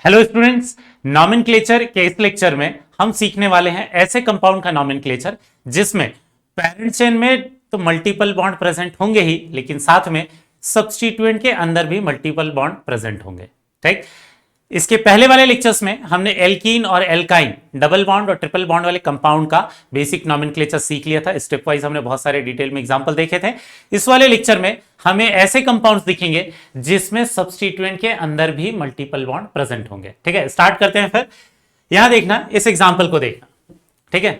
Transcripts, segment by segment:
Hello students, nomenclature के इस lecture में हम सीखने वाले हैं ऐसे कंपाउंड का नॉमेनक्लेचर जिसमें पेरेंट चेन में तो मल्टीपल बॉन्ड प्रेजेंट होंगे ही, लेकिन साथ में सब्स्टिट्यूएंट के अंदर भी मल्टीपल बॉन्ड प्रेजेंट होंगे। ठीक, इसके पहले वाले लेक्चर्स में हमने एल्कीन और एल्काइन डबल बॉन्ड और ट्रिपल बॉन्ड वाले कंपाउंड का बेसिक नॉमेनक्लेचर सीख लिया था। स्टेप वाइज हमने बहुत सारे डिटेल में एग्जांपल देखे थे। इस वाले लेक्चर में हमें ऐसे कंपाउंड्स दिखेंगे जिसमें सब्स्टिट्यूएंट के अंदर भी मल्टीपल बॉन्ड प्रेजेंट होंगे। ठीक है, स्टार्ट करते हैं। फिर यहां देखना, इस एग्जाम्पल को देखना। ठीक है,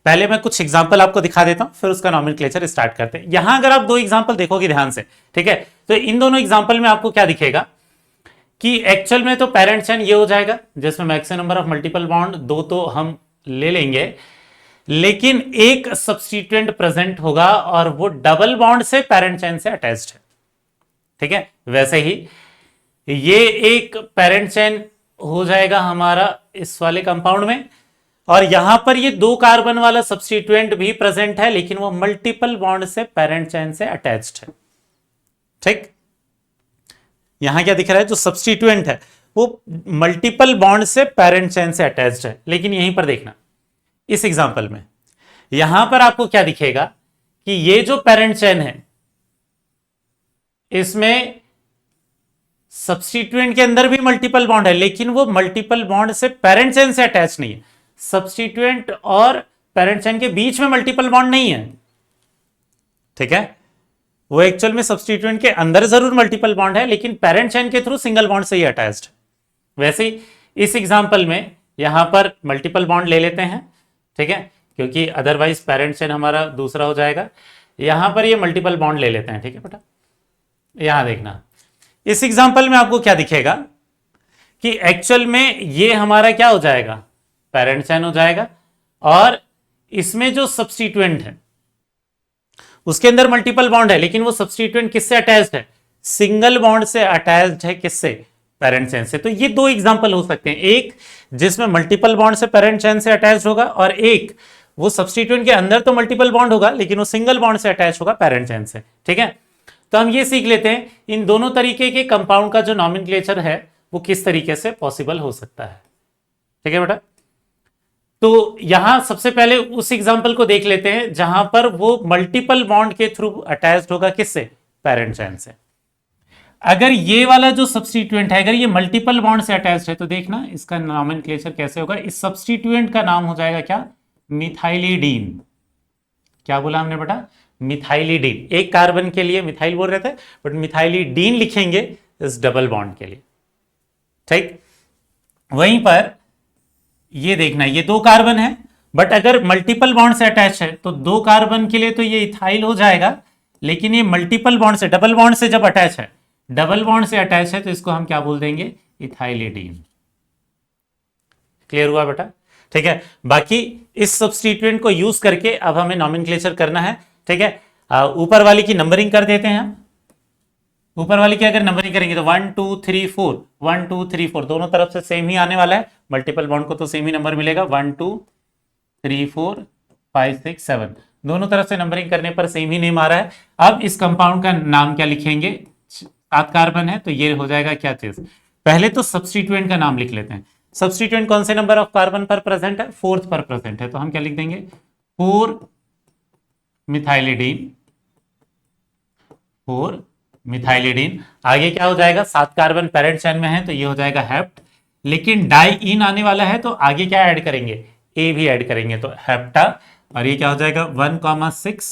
पहले मैं कुछ एग्जाम्पल आपको दिखा देता हूं, फिर उसका नॉमेनक्लेचर स्टार्ट करते हैं। यहां अगर आप दो एग्जाम्पल देखोगे ध्यान से, ठीक है, तो इन दोनों एग्जाम्पल में आपको क्या दिखेगा कि एक्चुअल में तो पेरेंट चेन ये हो जाएगा जिसमें maximum number of multiple bond दो तो हम ले लेंगे, लेकिन एक सब्स्टिट्यूएंट प्रेजेंट होगा और वो डबल बॉन्ड से पेरेंट चेन से अटैच्ड है। ठीक है, वैसे ही ये एक पेरेंट चेन हो जाएगा हमारा इस वाले कंपाउंड में, और यहां पर ये दो कार्बन वाला सब्स्टिट्यूएंट भी प्रेजेंट है, लेकिन वो मल्टीपल बॉन्ड से पेरेंट चेन से अटैच्ड है। ठीक, यहां क्या दिख रहा है, जो सब्स्टिट्यूएंट है वो मल्टीपल बॉन्ड से पेरेंट चेन से अटैच्ड है। लेकिन यहीं पर देखना, इस एग्जांपल में यहां पर आपको क्या दिखेगा कि ये जो पेरेंट चेन है इसमें सब्स्टिट्यूएंट के अंदर भी मल्टीपल बॉन्ड है, लेकिन वो मल्टीपल बॉन्ड से पेरेंट चेन से अटैच नहीं है। सब्स्टिट्यूएंट और पेरेंट चेन के बीच में मल्टीपल बॉन्ड नहीं है। ठीक है, वो एक्चुअल में सब्स्टिट्यूएंट के अंदर जरूर मल्टीपल बॉन्ड है, लेकिन पेरेंट चेन के थ्रू सिंगल बॉन्ड से ही अटैच्ड है। वैसे ही इस एग्जांपल में यहां पर मल्टीपल बॉन्ड ले लेते हैं। ठीक है, क्योंकि अदरवाइज पेरेंट चेन हमारा दूसरा हो जाएगा। यहां पर ये मल्टीपल बॉन्ड ले लेते हैं। ठीक है बेटा, यहां देखना, इस एग्जांपल में आपको क्या दिखेगा कि एक्चुअल में ये हमारा क्या हो जाएगा, पेरेंट चेन हो जाएगा, और इसमें जो सब्स्टिट्यूएंट है उसके अंदर मल्टीपल बॉन्ड है, लेकिन वो सब्स्टिट्यूएंट किससे अटैच्ड है, सिंगल बॉन्ड से अटैच्ड है। किससे, पेरेंट चेन से। तो ये दो एग्जांपल हो सकते हैं, एक जिसमें मल्टीपल बॉन्ड से पेरेंट चेन से अटैच्ड होगा, और एक वो सब्स्टिट्यूएंट के अंदर तो मल्टीपल बॉन्ड होगा लेकिन वो सिंगल बॉन्ड से अटैच होगा पेरेंट चेन से। ठीक है, तो हम ये सीख लेते हैं इन दोनों तरीके के कंपाउंड का जो नॉमेनक्लेचर है वो किस तरीके से पॉसिबल हो सकता है। ठीक है बेटा, तो यहां सबसे पहले उस एग्जांपल को देख लेते हैं जहां पर वो मल्टीपल बॉन्ड के थ्रू अटैच्ड होगा। किससे, पेरेंट चेन से। अगर ये वाला जो सब्स्टिट्यूएंट है अगर ये मल्टीपल बॉन्ड से अटैच्ड है तो देखना इसका नॉमेनक्लेचर कैसे होगा। इस सब्स्टिट्यूएंट का नाम हो जाएगा क्या, मिथाइलिडीन। क्या बोला हमने बेटा, मिथाइलिडीन। एक कार्बन के लिए मिथाइल बोल रहे थे, बट मिथाइलिडीन लिखेंगे इस डबल बॉन्ड के लिए। ठीक, वहीं पर ये देखना, ये दो कार्बन है, बट अगर मल्टीपल बॉन्ड से अटैच है तो दो कार्बन के लिए तो ये इथाइल हो जाएगा, लेकिन ये मल्टीपल बॉन्ड से, डबल बॉन्ड से जब अटैच है, डबल बॉन्ड से अटैच है तो इसको हम क्या बोल देंगे, इथाइलिडीन। क्लियर हुआ बेटा। ठीक है, बाकी इस सब्स्टिट्यूएंट को यूज करके अब हमें नॉमेनक्लेचर करना है। ठीक है, ऊपर वाली की नंबरिंग कर देते हैं हम। ऊपर वाली की अगर नंबरिंग करेंगे तो 1 2 3 4, 1 2 3 4 दोनों तरफ से सेम ही आने वाला है। मल्टीपल बॉन्ड को तो सेम ही नंबर मिलेगा, 1 2 3 4 5 6 7, दोनों तरफ से नंबरिंग करने पर सेम ही नेम आ रहा है। अब इस कंपाउंड का नाम क्या लिखेंगे, 7 कार्बन है तो ये हो जाएगा क्या चीज, पहले तो सब्स्टिट्यूएंट का नाम लिख लेते हैं। सब्स्टिट्यूएंट कौन से नंबर ऑफ कार्बन पर प्रेजेंट है, 4th पर प्रेजेंट है, तो हम क्या लिख देंगे, 4 मिथाइलिडीन, 4 मिथाइलिडीन। आगे क्या हो जाएगा, 7 कार्बन पेरेंट चेन में है तो ये हो जाएगा हेप्ट, लेकिन डाई इन आने वाला है तो आगे क्या ऐड करेंगे, ए भी ऐड करेंगे, तो हेप्टा। और ये क्या हो जाएगा 1,6,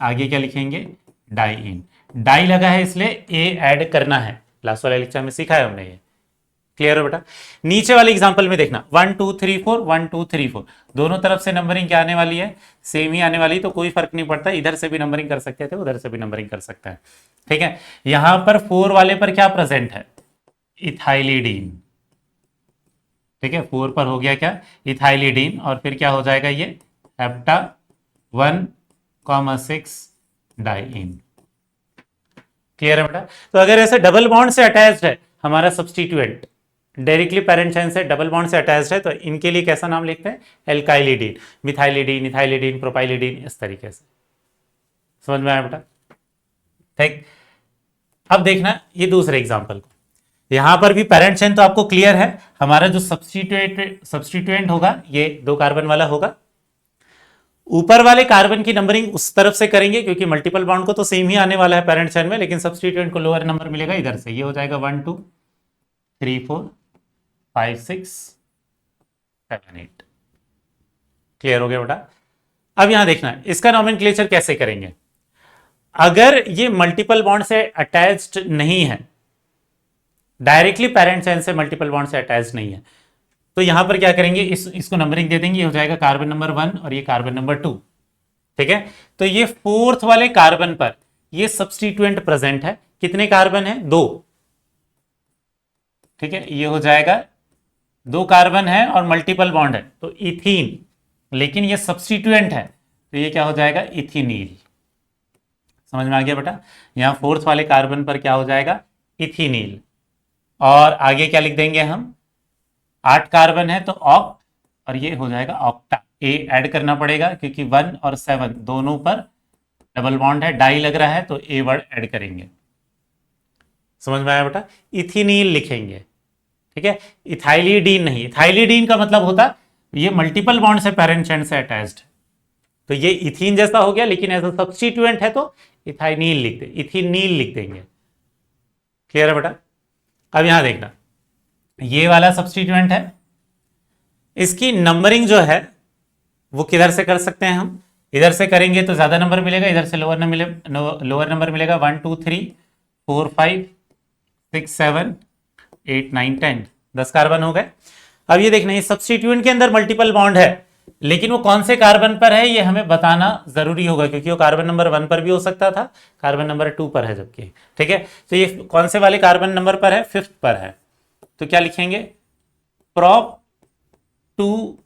आगे क्या लिखेंगे, डाई इन। डाई लगा है इसलिए ए ऐड करना है, लास्ट वाले लेक्चर में सीखा है हमने ये। क्लियर हो बेटा। नीचे वाले एग्जांपल में देखना, 1 2 3 4, 1 2 3 4, दोनों तरफ से नंबरिंग क्या आने वाली है, सेम ही आने वाली, तो कोई फर्क नहीं पड़ता, इधर से भी नंबरिंग कर सकते थे, उधर से भी नंबरिंग कर सकता है। ठीक है, यहां पर 4 वाले पर क्या प्रेजेंट है, इथाइलिडीन। ठीक है, 4 पर हो गया क्या, इथाइलिडीन, और फिर क्या हो जाएगा ये हेप्टा 1,6 डाइइन। क्लियर है बेटा। तो अगर ऐसे डबल बॉन्ड से अटैच्ड है हमारा सब्स्टिट्यूएंट, डायरेक्टली पेरेंट चेन से डबल बॉन्ड से अटैच्ड है, तो इनके लिए कैसा नाम लिखते हैं, एल्काइलिडीन, मिथाइलिडीन, इथाइलिडीन, प्रोपाइलिडीन, इस तरीके से। समझ में आया बेटा। ठीक, अब देखना ये दूसरे एग्जांपल को, यहां पर भी पेरेंट चेन तो आपको क्लियर है, हमारा जो सब्स्टिट्यूएंट होगा ये 2 कार्बन वाला होगा। ऊपर वाले कार्बन की नंबरिंग उस तरफ से करेंगे क्योंकि मल्टीपल बॉन्ड को तो सेम ही आने वाला है पेरेंट चेन में, लेकिन सब्स्टिट्यूएंट को लोअर नंबर मिलेगा इधर से। ये हो जाएगा 1 2 3 4 5 6 7 8। क्लियर हो गया बेटा? अब यहां देखना इसका नॉमेनक्लेचर कैसे करेंगे। अगर ये मल्टीपल बॉन्ड से अटैच्ड नहीं है, डायरेक्टली पेरेंट चेन से मल्टीपल बॉन्ड से अटैच्ड नहीं है, तो यहां पर क्या करेंगे, इसको नंबरिंग दे देंगे। ये हो जाएगा कार्बन नंबर 1 और ये कार्बन नंबर 2। ठीक है, तो ये फोर्थ वाले कार्बन पर ये सब्स्टिट्यूएंट प्रेजेंट है। कितने कार्बन है? 2। ठीक है, ये हो जाएगा 2 कार्बन है और मल्टीपल बॉन्ड है तो इथीन, लेकिन ये सब्स्टिट्यूएंट है तो ये क्या हो जाएगा? इथिनील। समझ में आ गया बेटा? यहां फोर्थ वाले कार्बन पर क्या हो जाएगा? इथिनील। और आगे क्या लिख देंगे हम? 8 कार्बन है तो ऑक्ट, और ये हो जाएगा ऑक्टा। ए ऐड करना पड़ेगा क्योंकि 1 और 7 दोनों पर डबल बॉन्ड है, डाई लग रहा है तो ए वर्ड ऐड करेंगे। समझ में आया बेटा? इथिनील लिखेंगे। ठीक है, इथाइलिडीन नहीं। इथाइलिडीन का मतलब होता ये मल्टीपल बॉन्ड से पेरेंट चेन से अटैच्ड, तो ये इथीन जैसा हो गया, लेकिन एज अ सब्स्टिट्यूएंट है तो इथाइनील लिखते, इथिनील लिख देंगे। क्लियर है बेटा? अब यहां देखना, ये वाला सब्स्टिट्यूएंट है, इसकी नंबरिंग जो है वो किधर से कर सकते हैं हम? इधर से करेंगे तो ज्यादा नंबर मिलेगा, इधर से लोअर नंबर मिलेगा। 1 2 3 4 5 6 7 8 9 10, 10 कार्बन हो गए। अब ये देखना, ये सब्स्टिट्यूएंट के अंदर मल्टीपल बॉन्ड है, लेकिन वो कौन से कार्बन पर है ये हमें बताना जरूरी होगा, क्योंकि वो कार्बन नंबर 1 पर भी हो सकता था, कार्बन नंबर 2 पर है जबकि। ठीक है, तो ये कौन से वाले कार्बन नंबर पर है? 5th पर है। तो क्या लिखेंगे? प्रॉप टू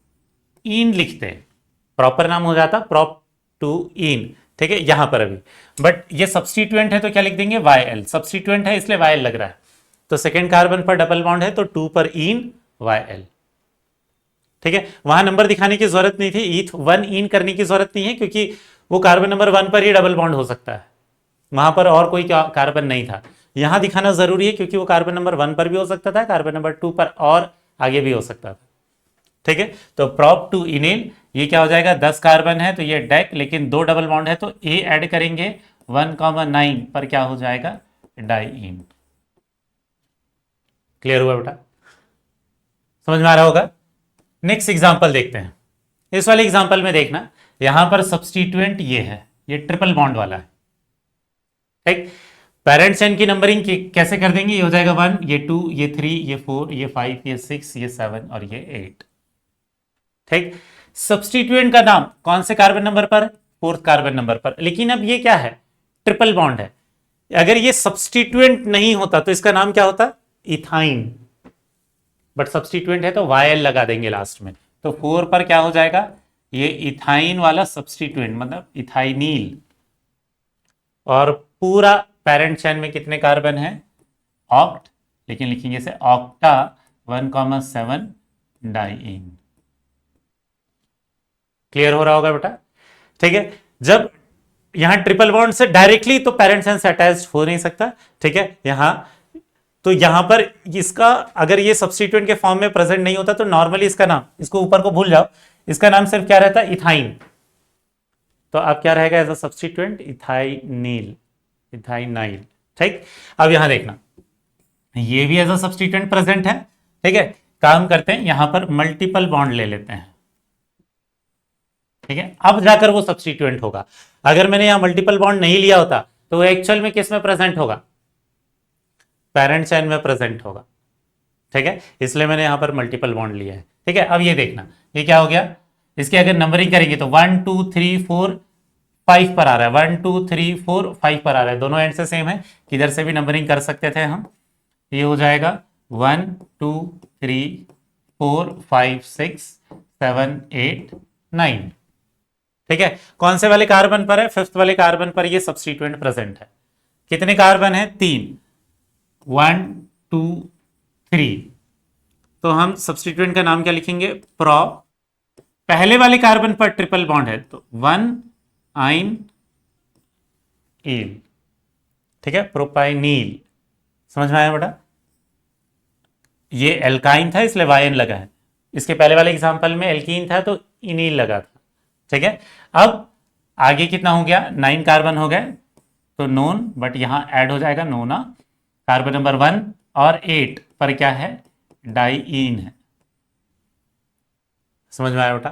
इन लिखते हैं, प्रॉपर नाम हो जाता प्रॉप टू इन। ठीक है, यहां पर अभी, बट ये सब्स्टिट्यूएंट है तो क्या लिख देंगे? YL। सब्स्टिट्यूएंट है इसलिए YL लग रहा है, तो सेकेंड कार्बन पर डबल बॉन्ड है तो 2 पर इन YL। ठीक है, वहां नंबर दिखाने की जरूरत नहीं थी, ईथ 1 इन करने की जरूरत नहीं है, क्योंकि वो कार्बन नंबर 1 पर ही डबल बॉन्ड हो सकता है, वहां पर और कोई कार्बन नहीं था। यहां दिखाना जरूरी है क्योंकि वो कार्बन नंबर 1 पर भी हो सकता था, कार्बन नंबर 2 पर और आगे भी हो सकता था। ठीक है, तो प्रॉप टू इनेल, ये क्या हो जाएगा? 10 कार्बन है तो ये डेक, लेकिन 2 डबल बॉन्ड है तो ए ऐड करेंगे। 1,9 पर क्या हो जाएगा? डाइइन। क्लियर हुआ बेटा? समझ में आ रहा होगा? नेक्स्ट एग्जांपल देखते हैं। इस वाले एग्जांपल में देखना, यहां पर सब्स्टिट्यूएंट ये है, ये ट्रिपल बॉन्ड वाला है। ठीक, पेरेंट चेन की नंबरिंग कैसे कर देंगे? ये हो जाएगा 1, ये 2, ये 3, ये 4, ये 5, ये 6, ये 7 और ये 8। ठीक, सब्स्टिट्यूएंट का नाम कौन से कार्बन नंबर पर? 4th कार्बन नंबर पर। लेकिन अब ये क्या है? ट्रिपल बॉन्ड है। अगर ये सब्स्टिट्यूएंट नहीं होता तो इसका नाम क्या होता? इथाइन। बट सब्स्टिट्यूएंट है तो YL लगा देंगे लास्ट में, तो 4 पर क्या हो जाएगा? ये इथाइन वाला सब्स्टिट्यूएंट, मतलब इथाइनील। और पूरा पेरेंट चेन में कितने कार्बन है? ऑक्ट, लेकिन लिखेंगे इसे ऑक्टा 1,7 डाइइन। क्लियर हो रहा होगा बेटा? ठीक है, जब यहां ट्रिपल बॉन्ड से डायरेक्टली तो पेरेंट चेन से अटैच हो नहीं सकता। ठीक है, यहां तो यहां पर इसका अगर ये सब्स्टिट्यूएंट के फॉर्म में प्रेजेंट नहीं होता तो नॉर्मली इसका नाम, इसको ऊपर को भूल जाओ, इसका नाम सिर्फ क्या रहता है? इथाइन। तो अब क्या रहेगा एज अ सब्स्टिट्यूएंट? इथाइनील, इथाइनाइल। ठीक, अब यहां देखना, ये भी एज अ सब्स्टिट्यूएंट प्रेजेंट है। ठीक है, काम करते हैं, यहां पर मल्टीपल बॉन्ड ले लेते हैं। ठीक है, अब जाकर वो सब्स्टिट्यूएंट होगा। अगर मैंने यहां मल्टीपल बॉन्ड नहीं लिया होता तो वो एक्चुअल में किस में प्रेजेंट होगा? पेरेंट चेन में प्रेजेंट होगा। ठीक है, इसलिए मैंने यहां पर मल्टीपल बॉन्ड लिया है। ठीक है, अब ये देखना, ये क्या हो गया? इसकी अगर नंबरिंग करेंगे तो 1 2 3 4 5 पर आ रहा है, 1 2 3 4 5 पर आ रहा है, दोनों एंड से सेम है, किधर से भी नंबरिंग कर सकते थे हम। ये हो जाएगा 1 2 3 4 5 6 7 8 9। ठीक है, कौन से वाले कार्बन पर है? 5th वाले कार्बन पर ये सब्स्टिट्यूएंट प्रेजेंट है। कितने कार्बन है? 3, 1 2 3। तो हम सब्स्टिट्यूएंट का नाम क्या लिखेंगे? प्रोप। पहले वाले कार्बन पर ट्रिपल बॉन्ड है तो 1 आइन ईल। ठीक है, प्रोपाइनील। समझ में आया बेटा? ये एल्काइन था इसलिए YN लगा है। इसके पहले वाले एग्जाम्पल में एल्कीन था तो इनील लगा था। ठीक है, अब आगे कितना हो गया, 9 कार्बन हो गए तो नोन, बट यहां ऐड हो जाएगा नोना। कार्बन नंबर 1 और 8 पर क्या है, डाईइन है। समझ में आया बेटा?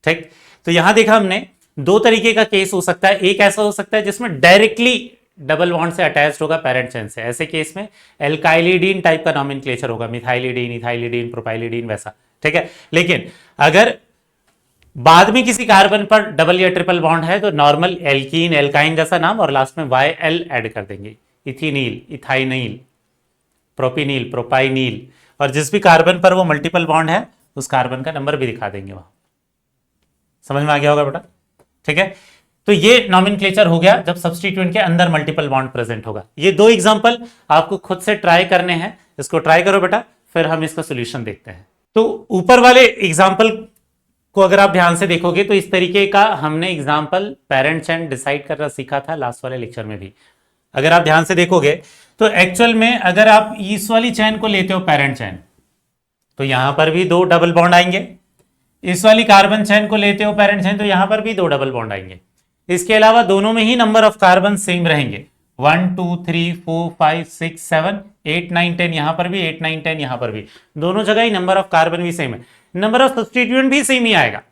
ठीक, तो यहां देखा हमने दो तरीके का केस हो सकता है। एक ऐसा हो सकता है जिसमें डायरेक्टली डबल बॉन्ड से अटैच्ड होगा पैरेंट चेन से, ऐसे केस में एल्काइलिडीन टाइप का नॉमेनक्लेचर होगा, मिथाइलिडीन, इथाइलिडीन, प्रोपाइलिडीन वैसा। ठीक है, लेकिन अगर बाद में किसी कार्बन पर डबल या ट्रिपल बॉन्ड है तो नॉर्मल एल्कीन, एल्काइन जैसा नाम और लास्ट में YL ऐड कर देंगे, इथिनील, इथाइनील, प्रोपिनील, प्रोपाइनील, और जिस भी कार्बन पर वो मल्टीपल बॉन्ड है उस कार्बन का नंबर भी दिखा देंगे वहां। समझ में आ गया होगा बेटा? ठीक है, तो ये नॉमेनक्लेचर हो गया जब सब्स्टिट्यूएंट के अंदर मल्टीपल बॉन्ड प्रेजेंट होगा। ये दो एग्जांपल आपको खुद से ट्राई करने हैं, इसको ट्राई करो बेटा, फिर हम इसका सोल्यूशन देखते हैं। तो ऊपर वाले एग्जांपल को अगर आप ध्यान से देखोगे तो इस तरीके का हमने एग्जांपल पेरेंट चेन डिसाइड करना सीखा था लास्ट वाले लेक्चर में भी। अगर आप ध्यान से देखोगे तो एक्चुअल में अगर आप इस वाली चेन को लेते हो पेरेंट चेन, तो यहां पर भी दो डबल बॉन्ड आएंगे। इस वाली कार्बन चेन को लेते हो पेरेंट चेन, तो यहां पर भी दो डबल बॉन्ड आएंगे। इसके अलावा दोनों में ही नंबर ऑफ कार्बन सेम रहेंगे, 1 2 3 4 5 6 7 8 9 10, यहां पर भी 8 9 10, यहां पर भी दोनों जगह ही नंबर ऑफ कार्बन भी सेम है, नंबर ऑफ सब्स्टिट्यूएंट भी सेम ही आएगा।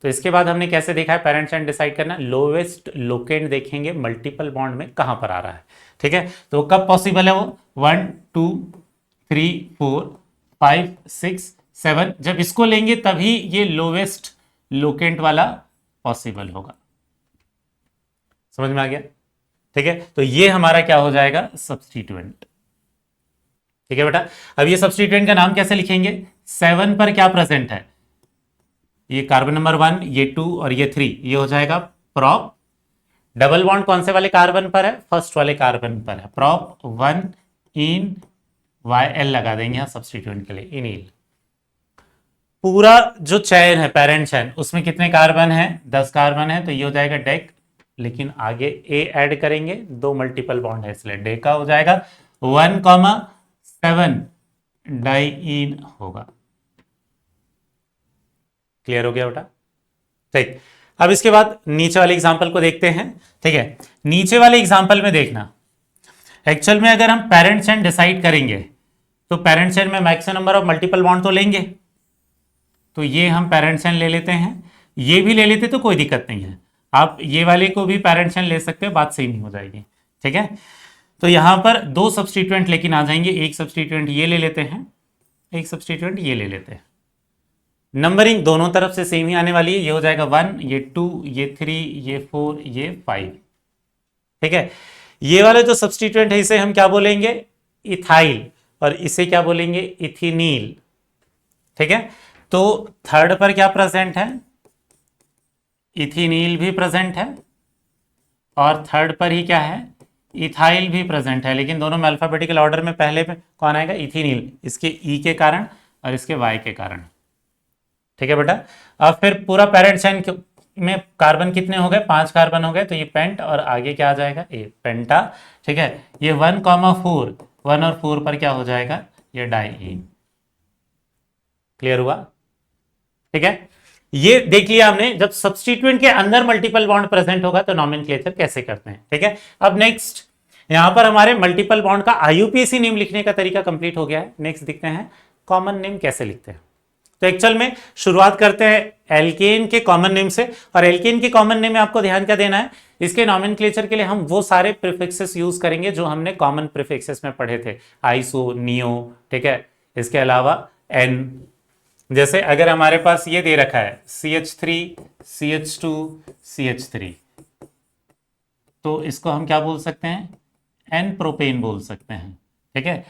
तो इसके बाद हमने कैसे देखा है पेरेंट चेन डिसाइड करना, लोवेस्ट लोकेंट देखेंगे मल्टीपल बॉन्ड में कहां पर आ रहा है। ठीक है, तो कब पॉसिबल है वो, 1 2 3 4 5 6 7, जब इसको लेंगे तभी ये लोवेस्ट लोकेंट वाला पॉसिबल होगा। समझ में आ गया? ठीक है, तो ये हमारा क्या हो जाएगा, सब्स्टिट्यूएंट। ठीक है बेटा, अब ये सब्स्टिट्यूएंट का नाम कैसे लिखेंगे, 7 पर क्या प्रेजेंट है, ये कार्बन नंबर 1, ये 2 और ये 3, ये हो जाएगा प्रॉप। डबल बॉन्ड कौन से वाले कार्बन पर है, फर्स्ट वाले कार्बन पर है, प्रॉप 1 इन YL लगा देंगे यहां सब्स्टिट्यूएंट के लिए, इनील। पूरा जो चेन है पेरेंट चेन उसमें कितने कार्बन है, 10 कार्बन है, तो ये हो जाएगा डेक, लेकिन आगे A ऐड करेंगे, दो मल्टीपल बॉन्ड है इसलिए डेका हो जाएगा 1,7 डाईइन होगा। क्लियर हो गया बेटा? ठीक, अब इसके बाद नीचे वाले एग्जांपल को देखते हैं। ठीक है, नीचे वाले एग्जांपल में देखना, एक्चुअल में अगर हम पेरेंट चेन डिसाइड करेंगे तो पेरेंट चेन में maximum number of multiple bond तो लेंगे, तो ये हम पेरेंट चेन ले लेते हैं, ये भी ले लेते तो कोई दिक्कत नहीं है, आप ये वाले को भी पेरेंट चेन ले सकते हो, बात सेम ही हो जाएगी। ठीक है, तो यहां पर दो सब्स्टिट्यूएंट लेकिन आ जाएंगे, एक सब्स्टिट्यूएंट ये ले लेते हैं, एक सब्स्टिट्यूएंट ये ले लेते हैं, नंबरिंग दोनों तरफ से सेम ही आने वाली है, ये हो जाएगा 1, ये 2, ये 3, ये 4, ये 5। ठीक है, ये वाले जो सब्स्टिट्यूएंट है इसे हम क्या बोलेंगे, इथाइल, और इसे क्या बोलेंगे, इथिनील। ठीक है, तो थर्ड पर क्या प्रेजेंट है, इथिनील भी प्रेजेंट है, और थर्ड पर ही क्या है, इथाइल भी प्रेजेंट है, लेकिन दोनों में अल्फाबेटिकल ऑर्डर में पहले पे कौन आएगा, इथिनील, इसके ई के कारण और इसके वाई के कारण। ठीक है बेटा, अब फिर पूरा पेरेंट चेन में कार्बन कितने हो गए, 5 कार्बन हो गए, तो ये पेंट और आगे क्या आ जाएगा, ए पेंटा। ठीक है, ये 1,4, 1 और 4 पर क्या हो जाएगा, ये डाईइन। क्लियर हुआ? ठीक है, ये देख लिया हमने जब सब्स्टिट्यूएंट के अंदर मल्टीपल बॉन्ड प्रेजेंट होगा तो नॉमेनक्लेचर कैसे करते हैं। ठीक है, अब नेक्स्ट यहां पर हमारे मल्टीपल बॉन्ड का IUPAC नेम लिखने का तरीका कंप्लीट हो गया है। नेक्स्ट देखते हैं कॉमन नेम कैसे लिखते हैं। तो एक्चुअल में शुरुआत करते हैं एल्केन के कॉमन नेम से, और एल्केन के कॉमन नेम में आपको ध्यान क्या देना है, इसके नॉमेनक्लेचर के लिए हम वो सारे प्रीफिक्सेस यूज करेंगे जो हमने कॉमन प्रीफिक्सेस में पढ़े थे, आइसो, नियो। ठीक है, इसके अलावा एन, जैसे अगर हमारे पास ये दे रखा है CH3 CH2 CH3, तो इसको हम क्या बोल सकते हैं, एन प्रोपेन बोल सकते हैं। ठीक है,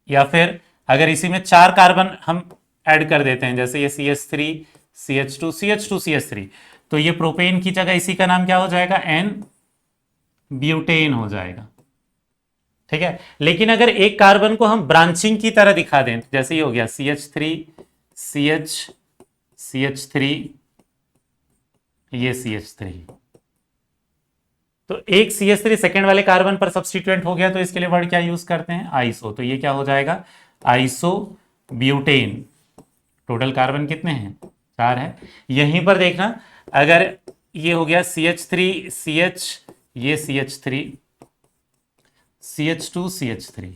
या फिर अगर इसी में 4 कार्बन हम ऐड कर देते हैं, जैसे ये CH3 CH2 CH2 CH3, तो ये प्रोपेन की जगह इसी का नाम क्या हो जाएगा, एन ब्यूटेन हो जाएगा। ठीक है, लेकिन अगर एक कार्बन को हम ब्रांचिंग की तरह दिखा दें, जैसे ये हो गया CH3 CH3, ये CH3, तो एक CH3 सेकेंड वाले कार्बन पर सब्स्टिट्यूएंट हो गया, तो इसके लिए वर्ड क्या यूज करते हैं, आइसो। तो ये क्या हो जाएगा, आइसो ब्यूटेन। टोटल कार्बन कितने हैं, 4 है। यहीं पर देखना, अगर ये हो गया CH3 CH, ये CH3 CH2 CH3,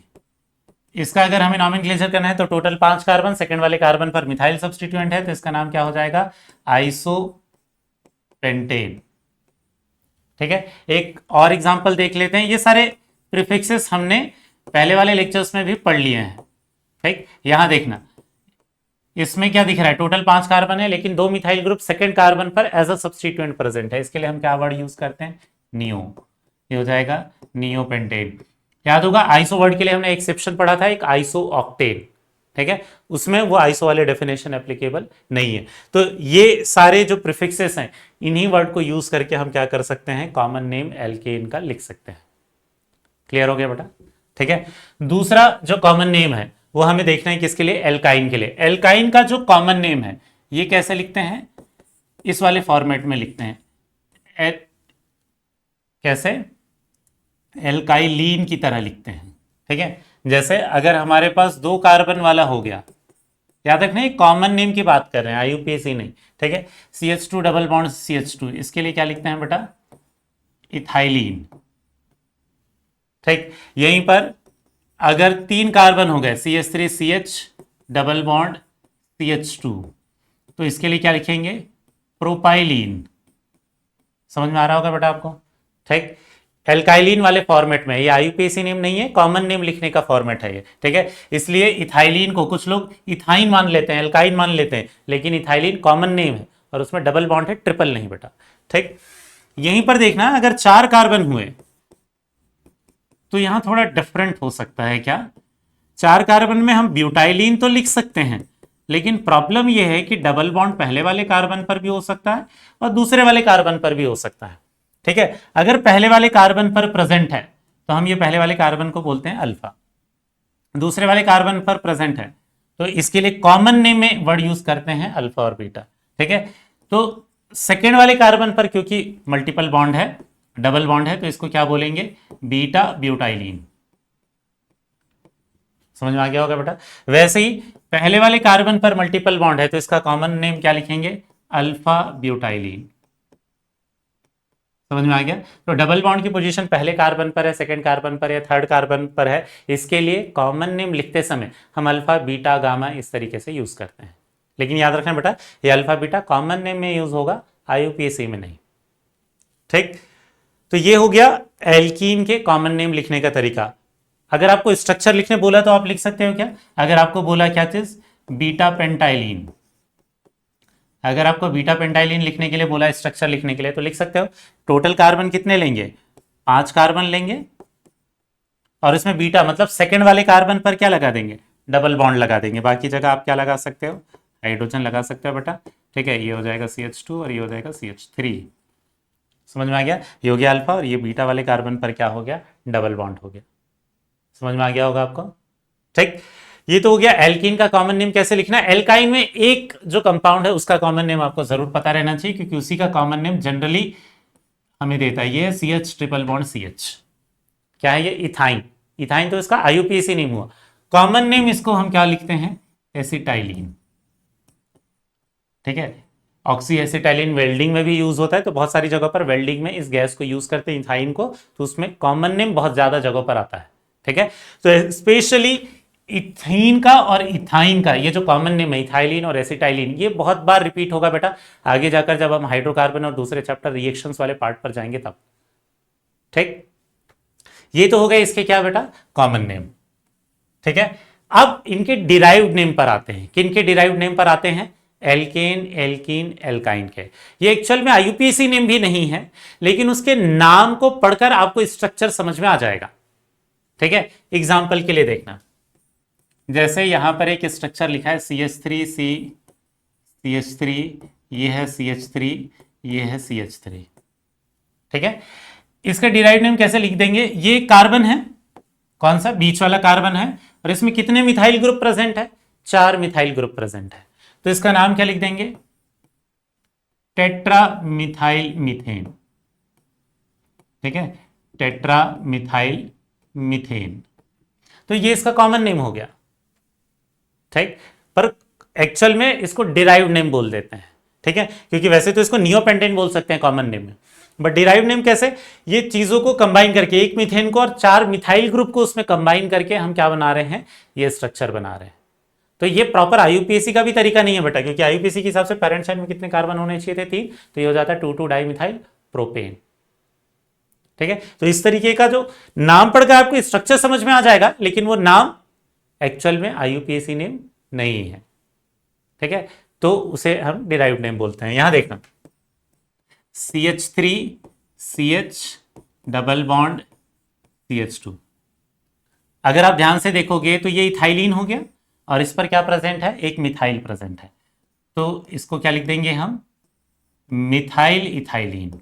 इसका अगर हमें नॉमेनक्लेचर करना है तो टोटल 5 कार्बन, सेकंड वाले कार्बन पर मिथाइल सब्स्टिट्यूएंट है, तो इसका नाम क्या हो जाएगा, आइसोपेंटेन। ठीक है, एक और एग्जांपल देख लेते हैं। ये सारे प्रीफिक्सेस हमने पहले वाले लेक्चर्स में भी पढ़ लिए हैं। ठीक, यहां देखना, इसमें क्या दिख रहा है, टोटल 5 कार्बन है, लेकिन 2 मिथाइल ग्रुप सेकंड कार्बन पर एज अ सब्स्टिट्यूएंट प्रेजेंट है। इसके लिए हम क्या वर्ड यूज करते हैं, नियो। ये हो जाएगा नियोपेंटेन। याद होगा आइसो वर्ड के लिए हमने एक्सेप्शन पढ़ा था, एक आइसो ऑक्टेन। ठीक है, उसमें वो आइसो वाले डेफिनेशन एप्लीकेबल नहीं है। तो ये सारे जो प्रीफिक्सेस हैं, इन्हीं वर्ड को यूज करके हम क्या कर सकते हैं, कॉमन नेम एल्केन का लिख सकते हैं। क्लियर हो गया बेटा। ठीक है, दूसरा जो कॉमन नेम है वो हमें देखना है किसके लिए, एल्काइन के लिए। एल्काइन का जो कॉमन नेम है ये कैसे लिखते हैं, इस वाले फॉर्मेट में लिखते हैं, कैसे, एल्काइलीन की तरह लिखते हैं। ठीक है, जैसे अगर हमारे पास 2 कार्बन वाला हो गया, याद रखना ये कॉमन नेम की बात कर रहे हैं, IUPAC नहीं। ठीक है, CH2 डबल बॉन्ड CH2, इसके लिए क्या लिखते हैं बेटा, इथाइलीन। ठीक, यहीं पर अगर 3 कार्बन हो गए, CH3 CH double bond CH2, तो इसके लिए क्या लिखेंगे, प्रोपाइलीन। समझ में आ रहा होगा बेटा आपको। ठीक, एल्काइलिन वाले फॉर्मेट में, ये IUPAC नेम नहीं है, कॉमन नेम लिखने का फॉर्मेट है ये। ठीक है, इसलिए इथाइलिन को कुछ लोग इथाइन मान लेते हैं, एल्काइन मान लेते हैं, लेकिन इथाइलिन कॉमन नेम है और उसमें डबल बॉन्ड है, ट्रिपल नहीं बेटा। ठीक, यहीं पर देखना, अगर 4 कार्बन हुए तो यहां थोड़ा डिफरेंट हो सकता है। क्या, 4 कार्बन में हम ब्यूटाइलिन तो लिख सकते हैं, लेकिन प्रॉब्लम यह है कि डबल बॉन्ड पहले वाले कार्बन पर भी हो सकता है और दूसरे वाले कार्बन पर भी हो सकता है। ठीक है, अगर पहले वाले कार्बन पर प्रेजेंट है तो हम ये पहले वाले कार्बन को बोलते हैं अल्फा, दूसरे वाले कार्बन पर प्रेजेंट है तो इसके लिए कॉमन नेम में वर्ड यूज करते हैं अल्फा और बीटा। ठीक है, तो सेकेंड वाले कार्बन पर क्योंकि मल्टीपल बॉन्ड है, डबल बॉन्ड है, तो इसको क्या बोलेंगे, बीटा ब्यूटाइलिन। समझ में आ गया होगा बेटा। वैसे ही पहले वाले कार्बन पर मल्टीपल बॉन्ड है तो इसका कॉमन नेम क्या लिखेंगे, अल्फा ब्यूटाइलिन। समझ में आ गया। तो डबल बॉन्ड की पोजीशन पहले कार्बन पर है, सेकंड कार्बन पर या थर्ड कार्बन पर है, इसके लिए कॉमन नेम लिखते समय हम अल्फा बीटा गामा इस तरीके से यूज करते हैं। लेकिन याद रखना बेटा, ये अल्फा बीटा कॉमन नेम में यूज होगा, IUPAC में नहीं। ठीक, तो ये हो गया एल्कीन के कॉमन नेम लिखने का तरीका। अगर आपको स्ट्रक्चर लिखने बोला तो आप लिख सकते हो क्या, अगर आपको बोला क्या चीज, बीटा पेंटाइलिन, अगर आपको बीटा पेंटाइलिन लिखने के लिए बोला, स्ट्रक्चर लिखने के लिए, तो लिख सकते हो। टोटल कार्बन कितने लेंगे, 5 कार्बन लेंगे और इसमें बीटा मतलब सेकंड वाले कार्बन पर क्या लगा देंगे, डबल बॉन्ड लगा देंगे। बाकी जगह आप क्या लगा सकते हो, हाइड्रोजन लगा सकते हो बेटा। ठीक है, ये हो जाएगा CH2 और ये हो जाएगा CH3। समझ में आ गया, ये हो गया अल्फा और ये बीटा वाले कार्बन पर क्या हो गया, डबल बॉन्ड हो गया। समझ में आ गया होगा आपको। ठीक, ये तो हो गया एल्कीन का कॉमन नेम कैसे लिखना है। एल्काइन में एक जो कंपाउंड है उसका कॉमन नेम आपको जरूर पता रहना चाहिए, क्योंकि उसी का कॉमन नेम जनरली हमें देता है। ये CH ट्रिपल बॉन्ड CH, क्या है ये, इथाइन। इथाइन तो इसका IUPAC नेम हुआ, कॉमन नेम इसको हम क्या लिखते हैं, एसिटाइलिन। ठीक है, ऑक्सी एसिटाइलिन वेल्डिंग में भी यूज होता है, तो बहुत सारी जगह पर वेल्डिंग में इस गैस को यूज करते हैं, इथाइन को, तो उसमें कॉमन नेम बहुत ज्यादा जगह पर आता है। ठीक है, तो स्पेशली इथीन का और इथाइन का ये जो कॉमन नेम है, इथाइलिन और एसिटाइलिन, ये बहुत बार रिपीट होगा बेटा आगे जाकर, जब हम हाइड्रोकार्बन और दूसरे चैप्टर रिएक्शंस वाले पार्ट पर जाएंगे तब। ठीक, ये तो हो गए इसके क्या बेटा, कॉमन नेम। ठीक है, अब इनके डिराइव्ड नेम पर आते हैं। किनके डिराइव्ड नेम पर आते हैं, एल्केन, एल्कीन, एल्काइन के। ये एक्चुअल में IUPAC नेम भी नहीं है, लेकिन उसके नाम को पढ़कर आपको स्ट्रक्चर समझ में आ जाएगा। ठीक है, एग्जाम्पल के लिए देखना, जैसे यहां पर एक स्ट्रक्चर लिखा है CH3C, CH3, ये है CH3, ये है CH3। ठीक है, इसका डिराइव्ड नेम कैसे लिख देंगे, ये कार्बन है, कौन सा, बीच वाला कार्बन है, और इसमें कितने मिथाइल ग्रुप प्रेजेंट है, 4 मिथाइल ग्रुप प्रेजेंट है, तो इसका नाम क्या लिख देंगे, टेट्रा मिथाइल मीथेन। ठीक है, टेट्रा मिथाइल मीथेन। तो ये इसका कॉमन नेम हो गया, ठीक। पर एक्चुअल में इसको डिराइव्ड नेम बोल देते हैं, ठीक है, क्योंकि वैसे तो इसको नियोपेंटेन बोल सकते हैं कॉमन नेम में, बट डिराइव्ड नेम कैसे, ये चीजों को कंबाइन करके, एक मीथेन को और 4 मिथाइल ग्रुप को उसमें कंबाइन करके हम क्या बना रहे हैं, ये स्ट्रक्चर बना रहे हैं। तो ये प्रॉपर आईयूपीएसी का भी तरीका नहीं है बेटा, क्योंकि आईयूपीएसी के हिसाब से पेरेंट साइड में कितने कार्बन होने चाहिए थे, 3, तो ये हो जाता है 2,2 डाई मिथाइल प्रोपेन, ठीक है। तो इस तरीके का जो नाम पढ़कर आपको स्ट्रक्चर समझ में आ जाएगा, लेकिन वो नाम एक्चुअल में आईयूपीएसी नेम नहीं है, ठीक है, तो उसे हम डिराइव्ड नेम बोलते हैं। यहां देखना, CH3 CH double bond CH2, अगर आप ध्यान से देखोगे तो ये इथाइलिन हो गया और इस पर क्या प्रेजेंट है, एक मिथाइल प्रेजेंट है, तो इसको क्या लिख देंगे हम, मिथाइल इथाइलिन,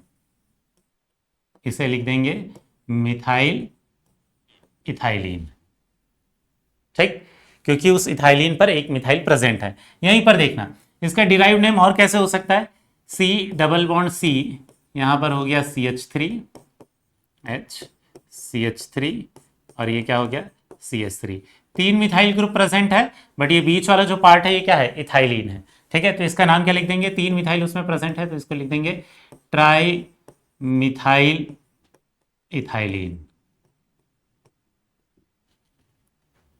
इसे लिख देंगे मिथाइल इथाइलिन, ठीक, क्योंकि उस इथाइलिन पर एक मिथाइल प्रेजेंट है। यहीं पर देखना, इसका डिराइव्ड नेम और कैसे हो सकता है, C डबल बॉन्ड C, यहां पर हो गया CH3 H CH3 और ये क्या हो गया CH3, 3 मिथाइल ग्रुप प्रेजेंट है, बट ये बीच वाला जो पार्ट है ये क्या है, इथाइलिन है, ठीक है। तो इसका नाम क्या लिख देंगे, 3 मिथाइल उसमें प्रेजेंट है, तो इसको लिख देंगे ट्राई मिथाइल इथाइलिन।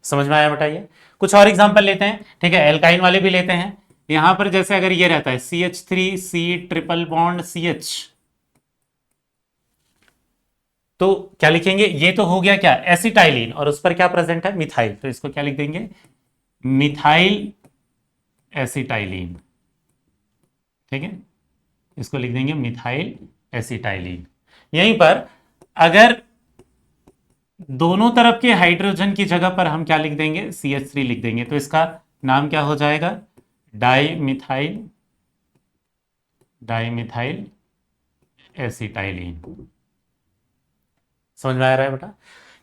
समझ में आया बताइए। कुछ और एग्जांपल लेते हैं, ठीक है, एल्काइन वाले भी लेते हैं। यहां पर जैसे अगर ये रहता है CH3C ट्रिपल बॉन्ड CH, तो क्या लिखेंगे, ये तो हो गया क्या, एसिटाइलिन, और उस पर क्या प्रेजेंट है, मिथाइल, तो इसको क्या लिख देंगे, मिथाइल एसिटाइलिन, ठीक है, इसको लिख देंगे मिथाइल एसिटाइलिन। यहीं पर अगर दोनों तरफ के हाइड्रोजन की जगह पर हम क्या लिख देंगे, CH3 लिख देंगे, तो इसका नाम क्या हो जाएगा, डाई मिथाइल एसिटाइलिन। समझ में आ रहा है बेटा।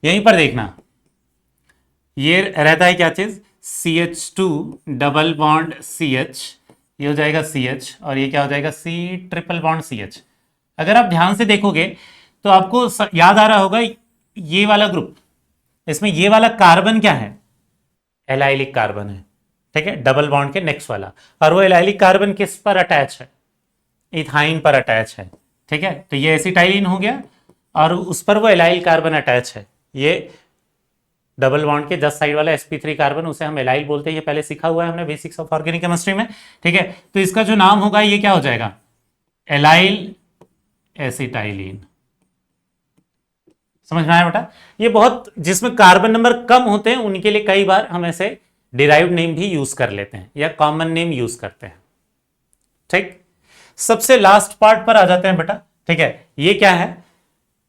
यहीं पर देखना, ये रहता है क्या चीज, CH2 डबल बॉन्ड CH, ये हो जाएगा CH और ये क्या हो जाएगा, C ट्रिपल बॉन्ड CH। अगर आप ध्यान से देखोगे तो आपको याद आ रहा होगा ये वाला ग्रुप, इसमें ये वाला कार्बन क्या है, एलाइलिक कार्बन है, ठीक है, डबल बॉन्ड के नेक्स्ट वाला, और वो एलाइलिक कार्बन किस पर अटैच है, इथाइन पर अटैच है, ठीक है। तो ये एसिटाइलिन हो गया और उस पर वो एलाइल कार्बन अटैच है, ये डबल बॉन्ड के जस्ट साइड वाला sp3 कार्बन, उसे हम एलाइल बोलते हैं, ये पहले सीखा हुआ है हमने बेसिक्स ऑफ ऑर्गेनिक केमिस्ट्री में, ठीक है। तो इसका जो नाम होगा ये क्या हो जाएगा, एलाइल एसिटाइलिन। समझ में आया बेटा। ये बहुत, जिसमें कार्बन नंबर कम होते हैं उनके लिए कई बार हम ऐसे डिराइव्ड नेम भी यूज कर लेते हैं या कॉमन नेम यूज करते हैं, ठीक। सबसे लास्ट पार्ट पर आ जाते हैं बेटा, ठीक है। ये क्या है,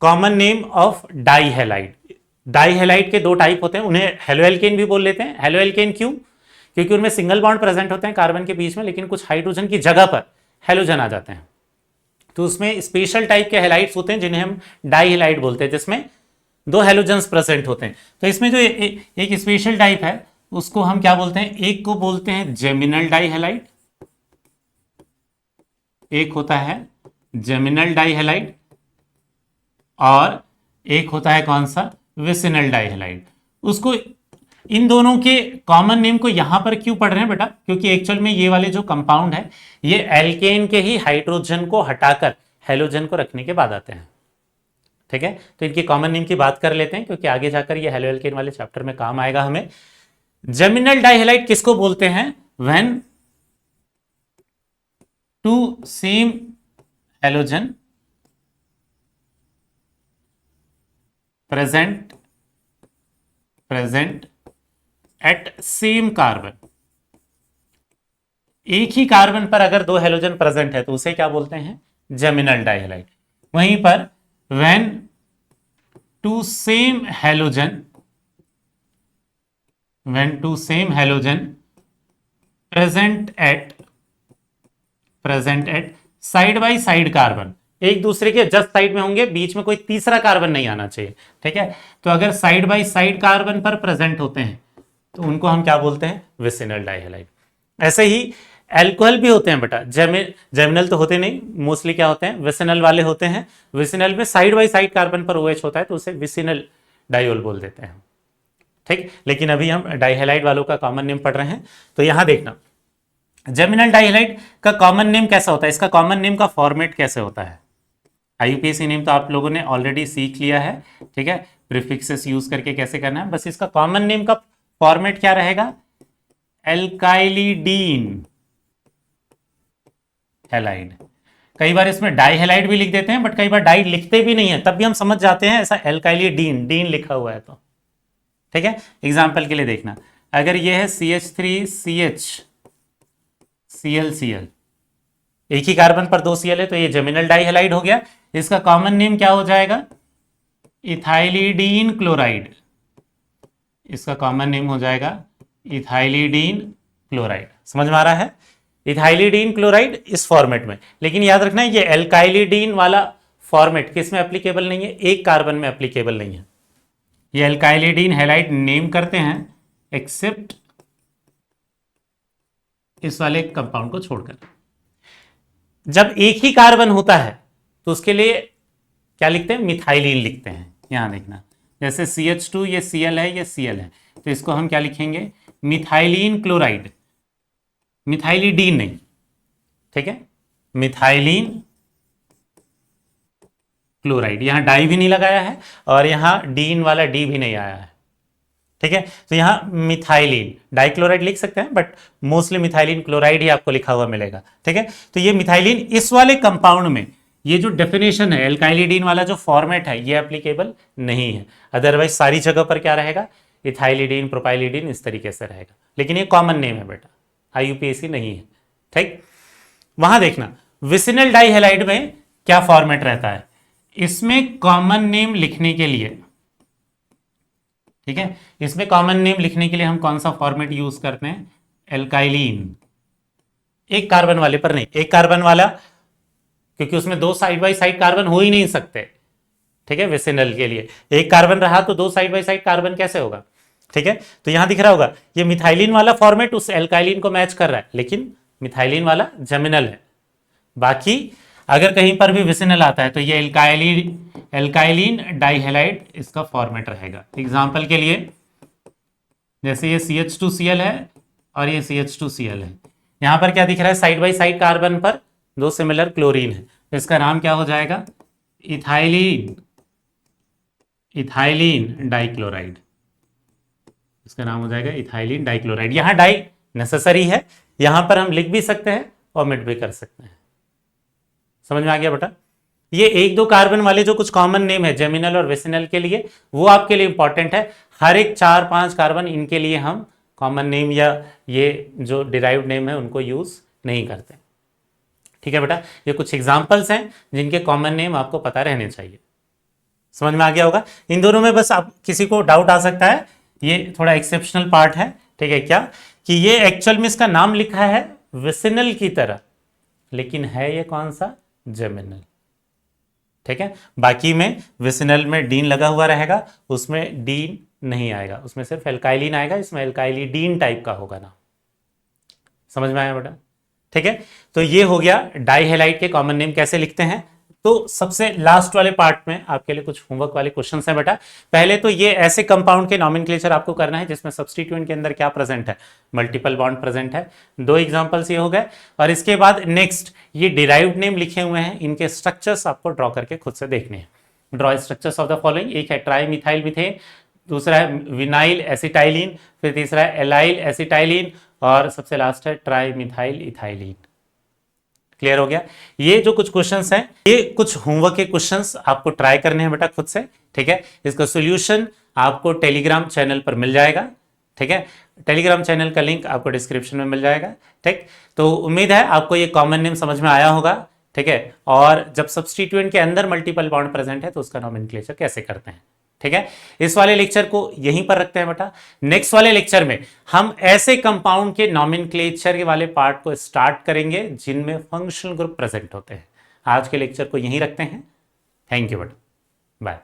कॉमन नेम ऑफ डाईहैलाइड। डाईहैलाइड के 2 टाइप होते हैं, उन्हें हेलोएल्केन भी बोल लेते हैं। हेलोएल्केन क्यों, क्योंकि उनमें सिंगल बॉन्ड प्रेजेंट होते हैं कार्बन के बीच में, लेकिन कुछ हाइड्रोजन की जगह पर हेलोजन आ जाते हैं, तो उसमें स्पेशल टाइप के हेलाइड्स होते हैं जिन्हें हम डाईहैलाइड बोलते हैं, जिसमें 2 हेलोजन्स प्रेजेंट होते हैं। तो इसमें जो एक स्पेशल टाइप है उसको हम क्या बोलते हैं, एक को बोलते हैं जेमिनल डाईहैलाइड, एक होता है जेमिनल डाईहैलाइड, और एक होता है कौन सा, विसिनल डाईहैलाइड। उसको, इन दोनों के कॉमन नेम को यहां पर क्यों पढ़ रहे हैं बेटा, क्योंकि एक्चुअल में ये वाले जो कंपाउंड है ये एल्केन के ही हाइड्रोजन को हटाकर हेलोजन को रखने के बाद आते हैं, ठीक है। तो इनकी कॉमन नेम की बात कर लेते हैं, क्योंकि आगे जाकर ये हेलोएल्केन वाले चैप्टर में काम आएगा हमें। जेमिनल डाईहैलाइड किसको बोलते हैं, when 2 same halogen present at same carbon. एक ही कार्बन पर अगर 2 हेलोजन प्रेजेंट है तो उसे क्या बोलते हैं, जेमिनल डाईहैलाइड। वहीं पर when 2 same halogen present at side by side carbon, एक दूसरे के जस्ट साइड में होंगे, बीच में कोई तीसरा कार्बन नहीं आना चाहिए, ठीक है। तो अगर साइड बाई साइड कार्बन पर प्रेजेंट होते हैं तो उनको हम क्या बोलते हैं, विसिनल डाईहैलाइड। ऐसे ही एल्कोहल भी होते हैं बेटा, जेमिनल तो होते नहीं, मोस्टली क्या होते हैं, विसिनल वाले होते हैं। विसिनल में साइड बाई साइड कार्बन पर OH होता है तो उसे विसिनल डाइओल बोल देते हैं, ठीक। लेकिन अभी हम डाइहेलाइड वालों का कॉमन नेम पढ़ रहे हैं। तो यहां देखना, जेमिनल डाइहेलाइड का कॉमन नेम कैसा होता है, इसका कॉमन नेम का फॉर्मेट कैसे होता है। IUPAC नेम तो आप लोगों ने ऑलरेडी सीख लिया है, ठीक है, प्रीफिक्सेस यूज करके कैसे करना है। बस इसका कॉमन नेम का फॉर्मेट क्या रहेगा, एल्काइलिडीन हैलाइड। कई बार इसमें डाई हैलाइड भी लिख देते हैं, बट कई बार डाई लिखते भी नहीं है, तब भी हम समझ जाते हैं ऐसा एल्काइलिडीन, डीन लिखा हुआ है तो, ठीक है। एग्जाम्पल के लिए देखना, अगर यह है CH3CH ClCl, एक ही कार्बन पर 2 Cl है तो ये जेमिनल डाई हैलाइड हो गया। इसका कॉमन नेम क्या हो जाएगा, इथाइलिडीन क्लोराइड। इसका कॉमन नेम हो जाएगा इथाइलिडीन क्लोराइड। समझ में आ रहा है, इथाइलिडीन क्लोराइड इस फॉर्मेट में। लेकिन याद रखना ये एल्काइलिडीन वाला फॉर्मेट किस में एप्लीकेबल नहीं है, एक कार्बन में एप्लीकेबल नहीं है। ये एल्काइलिडीन हैलाइड नेम करते हैं एक्सेप्ट इस वाले कंपाउंड को छोड़कर। जब एक ही कार्बन होता है तो उसके लिए क्या लिखते हैं, मिथाइलिन लिखते हैं। यहां देखना, जैसे CH2 ये Cl है, ये Cl है, तो इसको हम क्या लिखेंगे, मिथाइलिन क्लोराइड, मिथाइलिडीन नहीं, ठीक है, मिथाइलिन क्लोराइड। यहां डाई भी नहीं लगाया है और यहां डीन वाला डी भी नहीं आया है, ठीक है। तो यहां मिथाइलिन डाइक्लोराइड लिख सकते हैं, बट मोस्टली मिथाइलिन क्लोराइड ही आपको लिखा हुआ मिलेगा, ठीक है। तो ये मिथाइलिन इस वाले कंपाउंड में ये जो डेफिनेशन है एल्काइलिडीन वाला जो फॉर्मेट है ये एप्लीकेबल नहीं है। अदरवाइज सारी जगह पर क्या रहेगा, इथाइलिडीन प्रोपाइलिडीन इस तरीके से रहेगा। लेकिन ये कॉमन नेम है बेटा, IUPAC नहीं है, ठीक। वहां देखना विसिनल डाइहेलाइड में क्या फॉर्मेट रहता है, इसमें कॉमन नेम लिखने के लिए, ठीक है, इसमें कॉमन नेम लिखने के लिए हम कौन सा फॉर्मेट यूज करते हैं, एल्काइलिन। एक कार्बन वाले पर नहीं, एक कार्बन वाला क्योंकि उसमें 2 साइड बाई साइड कार्बन हो ही नहीं सकते, ठीक है। विसिनल के लिए एक कार्बन रहा तो 2 साइड बाई साइड कार्बन कैसे होगा, ठीक है। तो यहां दिख रहा होगा ये मिथाइलिन वाला फॉर्मेट उस एल्काइलिन को मैच कर रहा है, लेकिन मिथाइलिन वाला जेमिनल है। बाकी अगर कहीं पर भी विसिनल आता है तो ये एल्काइलिन डाइहेलाइड इसका फॉर्मेट रहेगा। एग्जाम्पल के लिए जैसे ये CH2Cl है और ये CH2Cl है, यहां पर क्या दिख रहा है, साइड बाई साइड कार्बन पर 2 सिमिलर क्लोरीन है, तो इसका नाम क्या हो जाएगा, इथाइलिन डाइक्लोराइड। इसका नाम हो जाएगा इथाइलिन डाइक्लोराइड। यहां डाई नेसेसरी है, यहां पर हम लिख भी सकते हैं, ओमिट भी कर सकते हैं। समझ में आ गया बेटा। ये 1-2 कार्बन वाले जो कुछ कॉमन नेम है जेमिनल और विसिनल के लिए, वो आपके लिए इंपॉर्टेंट है। हर एक 4-5 कार्बन इनके लिए हम कॉमन नेम या ये जो डिराइव्ड नेम है उनको यूज नहीं करते, ठीक है बेटा। ये कुछ एग्जांपल्स हैं जिनके कॉमन नेम आपको पता रहने चाहिए। समझ में आ गया होगा। इन दोनों में बस आप किसी को डाउट आ सकता है, ये थोड़ा एक्सेप्शनल पार्ट है, ठीक है, क्या कि ये एक्चुअल में इसका नाम लिखा है विसिनल की तरह, लेकिन है ये कौन सा, जेमिनल, ठीक है। बाकी में विसिनल में डीन लगा हुआ रहेगा, उसमें डीन नहीं आएगा, उसमें सिर्फ एल्काइलिन आएगा, इसमें एल्काइलिडीन टाइप का होगा नाम। समझ में आया बेटा, ठीक है। तो ये हो गया डाइहेलाइड के कॉमन नेम कैसे लिखते हैं। तो सबसे लास्ट वाले पार्ट में आपके लिए कुछ होमवर्क वाले क्वेश्चन हैं बेटा। पहले तो ये ऐसे कंपाउंड के नॉमेनक्लेचर आपको करना है जिसमें सब्स्टिट्यूएंट के अंदर क्या प्रेजेंट है, मल्टीपल बॉन्ड प्रेजेंट है। 2 एग्जांपल्स ये हो गए, और इसके बाद नेक्स्ट ये डिराइव्ड नेम लिखे हुए हैं, इनके स्ट्रक्चर्स आपको ड्रॉ करके खुद से देखने हैं। Draw structures of the following, एक है ट्राई मिथाइल मिथेन, दूसरा है विनाइल एसिटाइलिन, फिर तीसरा है एलाइल एसिटाइलिन, और सबसे लास्ट है ट्राई मिथाइल इथाइलिन। क्लियर हो गया। ये जो कुछ क्वेश्चंस हैं, ये कुछ होमवर्क के क्वेश्चंस आपको ट्राई करने हैं बेटा खुद से, ठीक है। इसका सॉल्यूशन आपको टेलीग्राम चैनल पर मिल जाएगा, ठीक है। टेलीग्राम चैनल का लिंक आपको डिस्क्रिप्शन में मिल जाएगा, ठीक। तो उम्मीद है आपको ये कॉमन नेम समझ में आया होगा, ठीक है। और जब सब्स्टिट्यूएंट के अंदर मल्टीपल बॉन्ड प्रेजेंट है तो उसका नॉमेनक्लेचर कैसे करते हैं, ठीक है। इस वाले लेक्चर को यहीं पर रखते हैं बेटा। नेक्स्ट वाले लेक्चर में हम ऐसे कंपाउंड के नॉमेनक्लेचर वाले पार्ट को स्टार्ट करेंगे जिनमें फंक्शनल ग्रुप प्रेजेंट होते हैं। आज के लेक्चर को यहीं रखते हैं। थैंक यू बेटा, बाय।